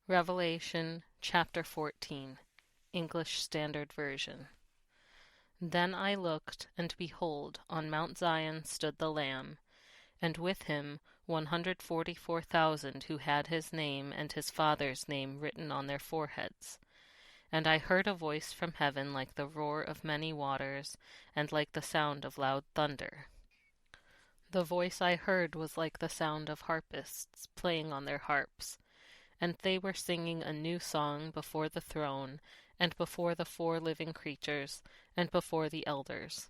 Revelation chapter 14, English Standard Version. Then I looked, and behold, on Mount Zion stood the Lamb, and with him 144,000 who had his name and his Father's name written on their foreheads. And I heard a voice from heaven like the roar of many waters, and like the sound of loud thunder. The voice I heard was like the sound of harpists playing on their harps. And they were singing a new song before the throne, and before the 4 living creatures, and before the elders.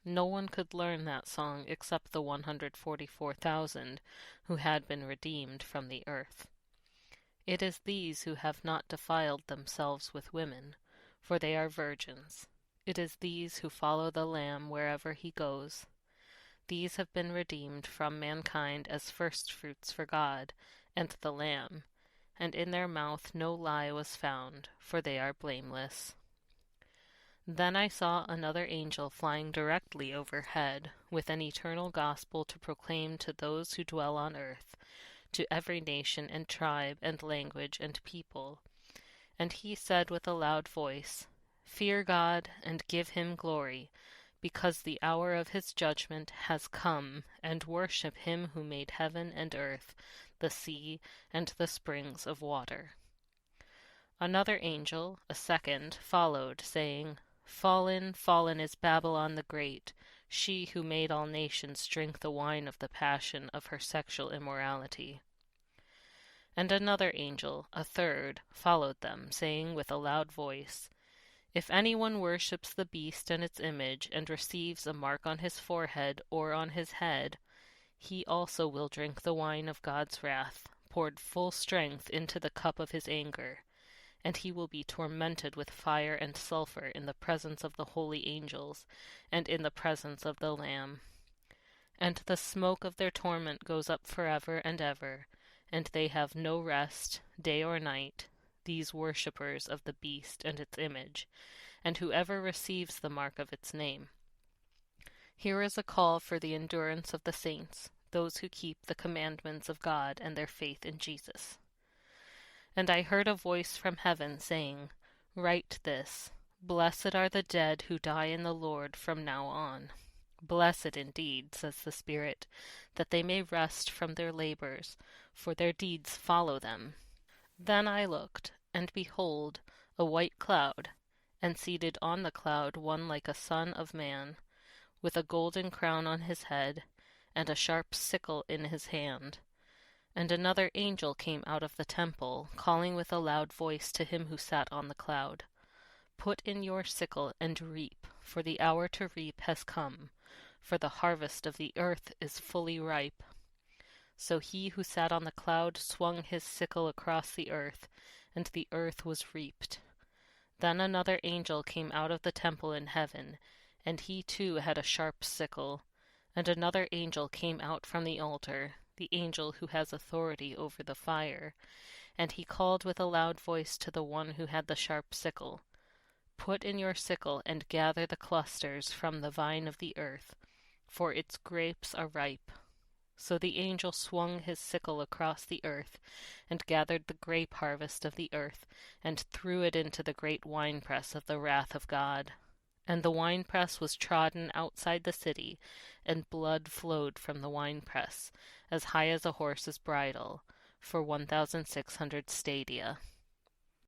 No one could learn that song except the 144,000 who had been redeemed from the earth. It is these who have not defiled themselves with women, for they are virgins. It is these who follow the Lamb wherever he goes. These have been redeemed from mankind as firstfruits for God and the Lamb, and in their mouth no lie was found, for they are blameless. Then I saw another angel flying directly overhead, with an eternal gospel to proclaim to those who dwell on earth, to every nation and tribe and language and people. And he said with a loud voice, "Fear God and give him glory, because the hour of his judgment has come, and worship him who made heaven and earth, the sea, and the springs of water." Another angel, a second, followed, saying, "Fallen, fallen is Babylon the Great, she who made all nations drink the wine of the passion of her sexual immorality." And another angel, a third, followed them, saying with a loud voice, "If anyone worships the beast and its image, and receives a mark on his forehead or on his head, he also will drink the wine of God's wrath, poured full strength into the cup of his anger, and he will be tormented with fire and sulfur in the presence of the holy angels, and in the presence of the Lamb. And the smoke of their torment goes up forever and ever, and they have no rest, day or night, these worshippers of the beast and its image, and whoever receives the mark of its name." Here is a call for the endurance of the saints, those who keep the commandments of God and their faith in Jesus. And I heard a voice from heaven saying, "Write this, Blessed are the dead who die in the Lord from now on. Blessed indeed, says the Spirit, that they may rest from their labors, for their deeds follow them." Then I looked, and behold, a white cloud, and seated on the cloud one like a son of man, with a golden crown on his head, and a sharp sickle in his hand. And another angel came out of the temple, calling with a loud voice to him who sat on the cloud, "Put in your sickle and reap, for the hour to reap has come, for the harvest of the earth is fully ripe." So he who sat on the cloud swung his sickle across the earth, and the earth was reaped. Then another angel came out of the temple in heaven, and he too had a sharp sickle. And another angel came out from the altar, the angel who has authority over the fire, and he called with a loud voice to the one who had the sharp sickle, "Put in your sickle and gather the clusters from the vine of the earth, for its grapes are ripe." So the angel swung his sickle across the earth, and gathered the grape harvest of the earth, and threw it into the great winepress of the wrath of God. And the winepress was trodden outside the city, and blood flowed from the winepress, as high as a horse's bridle, for 1,600 stadia.